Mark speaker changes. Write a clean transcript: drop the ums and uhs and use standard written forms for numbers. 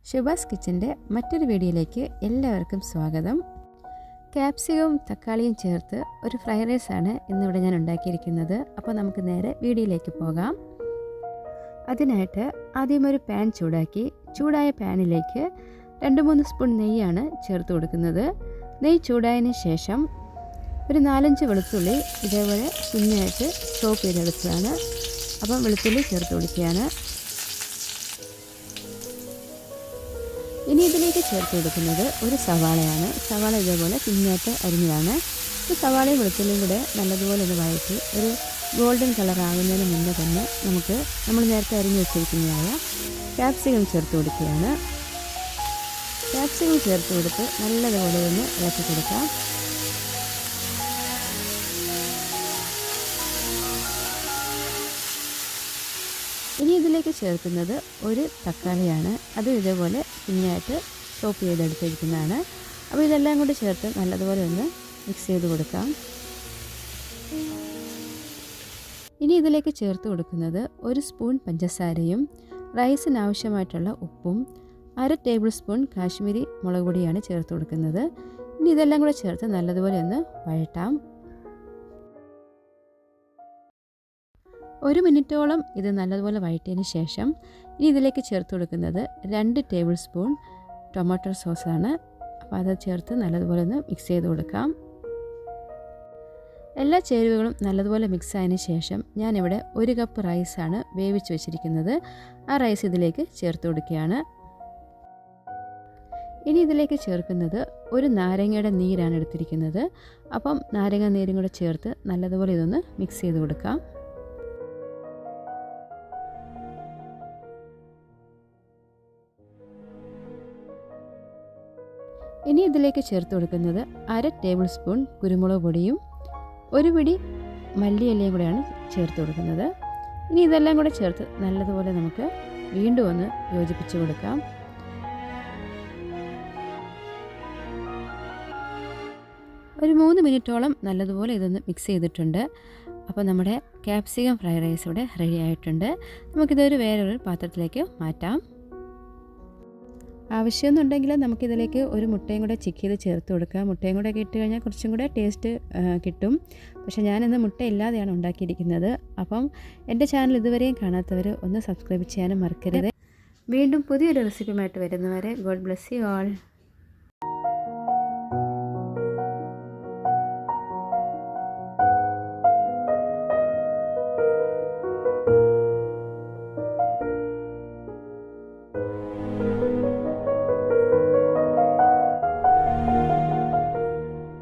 Speaker 1: ശുഭാസ് കിച്ചൻ്റെ മറ്റൊരു വീഡിയോയിലേക്ക് എല്ലാവർക്കും സ്വാഗതം. ക്യാപ്സികവും തക്കാളിയും ചേർത്ത് ഒരു ഫ്രൈഡ് റൈസാണ് ഇന്നിവിടെ ഞാൻ ഉണ്ടാക്കിയിരിക്കുന്നത്. അപ്പോൾ നമുക്ക് നേരെ വീഡിയോയിലേക്ക് പോകാം. അതിനായിട്ട് ആദ്യം ഒരു പാൻ ചൂടാക്കി ചൂടായ പാനിലേക്ക് 2-3 സ്പൂൺ നെയ്യാണ് ചേർത്ത് കൊടുക്കുന്നത്. നെയ്യ് ചൂടായതിന് ശേഷം ഒരു 4-5 വെളുത്തുള്ളി ഇതേപോലെ കുഞ്ഞായിട്ട് ചോപ്പ് ചെയ്തെടുത്തതാണ്. അപ്പം വെളുത്തുള്ളി ചേർത്ത് കൊടുക്കുകയാണ്. ഇനി ഇതിലേക്ക് ചേർത്ത് കൊടുക്കുന്നത് ഒരു സവാളയാണ്. സവാള ഇതേപോലെ കുഞ്ഞായിട്ട് അരിഞ്ഞതാണ്. ഈ സവാളയും വെളുത്തുള്ളിയും കൂടെ നല്ലതുപോലെ ഒന്ന് വഴറ്റി ഒരു ഗോൾഡൻ കളർ ആകുന്നതിന് മുന്നേ തന്നെ നമ്മൾ നേരത്തെ അരിഞ്ഞ് വെച്ചിരിക്കുന്നതായ ക്യാപ്സിക്കം ചേർത്ത് കൊടുക്കുകയാണ്. ക്യാപ്സിക്കം ചേർത്ത് കൊടുത്ത് നല്ലതുപോലെ ഒന്ന് ഇളക്കി കൊടുക്കാം. ഇനി ഇതിലേക്ക് ചേർക്കുന്നത് ഒരു തക്കാളിയാണ്. അതും ഇതേപോലെ കുഞ്ഞായിട്ട് ചോപ്പ് ചെയ്തെടുത്തിരിക്കുന്നതാണ്. അപ്പോൾ ഇതെല്ലാം കൂടി ചേർത്ത് നല്ലതുപോലെ ഒന്ന് മിക്സ് ചെയ്ത് കൊടുക്കാം. ഇനി ഇതിലേക്ക് ചേർത്ത് കൊടുക്കുന്നത് 1 സ്പൂൺ പഞ്ചസാരയും റൈസിന് ആവശ്യമായിട്ടുള്ള ഉപ്പും 1/2 ടേബിൾ സ്പൂൺ കാശ്മീരി മുളക് പൊടിയാണ് ചേർത്ത് കൊടുക്കുന്നത്. ഇനി ഇതെല്ലാം കൂടെ ചേർത്ത് നല്ലതുപോലെ ഒന്ന് വഴറ്റാം. 1 മിനിറ്റോളം ഇത് നല്ലതുപോലെ വഴറ്റിയതിന് ശേഷം ഇനി ഇതിലേക്ക് ചേർത്ത് കൊടുക്കുന്നത് 2 ടേബിൾ സ്പൂൺ ടൊമാറ്റോ സോസാണ്. അപ്പോൾ അത് ചേർത്ത് നല്ലതുപോലെ ഒന്ന് മിക്സ് ചെയ്ത് കൊടുക്കാം. എല്ലാ ചേരുവകളും നല്ലതുപോലെ മിക്സ് ആയതിന് ശേഷം ഞാനിവിടെ 1 കപ്പ് റൈസാണ് വേവിച്ച് വെച്ചിരിക്കുന്നത്. ആ റൈസ് ഇതിലേക്ക് ചേർത്ത് കൊടുക്കുകയാണ്. ഇനി ഇതിലേക്ക് ചേർക്കുന്നത് ഒരു നാരങ്ങയുടെ നീരാണ് എടുത്തിരിക്കുന്നത്. അപ്പം നാരങ്ങ നീരും കൂടെ ചേർത്ത് നല്ലതുപോലെ ഇതൊന്ന് മിക്സ് ചെയ്ത് കൊടുക്കാം. ഇനി ഇതിലേക്ക് ചേർത്ത് കൊടുക്കുന്നത് 1/2 ടേബിൾ സ്പൂൺ കുരുമുളക് പൊടിയും 1 പിടി മല്ലിയിലയും കൂടെയാണ് ചേർത്ത് കൊടുക്കുന്നത്. ഇനി ഇതെല്ലാം കൂടെ ചേർത്ത് നല്ലതുപോലെ നമുക്ക് വീണ്ടും ഒന്ന് യോജിപ്പിച്ച് കൊടുക്കാം. ഒരു 3 മിനിറ്റോളം നല്ലതുപോലെ ഇതൊന്ന് മിക്സ് ചെയ്തിട്ടുണ്ട്. അപ്പോൾ നമ്മുടെ ക്യാപ്സിക്കം ഫ്രൈഡ് റൈസ് ഇവിടെ റെഡി ആയിട്ടുണ്ട്. നമുക്കിതൊരു വേറൊരു പാത്രത്തിലേക്ക് മാറ്റാം. ആവശ്യമെന്നുണ്ടെങ്കിൽ നമുക്കിതിലേക്ക് ഒരു മുട്ടയും കൂടെ ചിക്ക് ചെയ്ത് ചേർത്ത് കൊടുക്കാം. മുട്ടയും കൂടെ ഇട്ട് കഴിഞ്ഞാൽ കുറച്ചും കൂടെ ടേസ്റ്റ് കിട്ടും. പക്ഷേ ഞാനിന്ന് മുട്ട ഇല്ലാതെയാണ് ഉണ്ടാക്കിയിരിക്കുന്നത്. അപ്പം എൻ്റെ ചാനൽ ഇതുവരെയും കാണാത്തവർ ഒന്ന് സബ്സ്ക്രൈബ് ചെയ്യാനും മറക്കരുത്. വീണ്ടും പുതിയൊരു റെസിപ്പിയുമായിട്ട് വരുന്നവരെ ഗോഡ് ബ്ലെസ് യു ആൾ.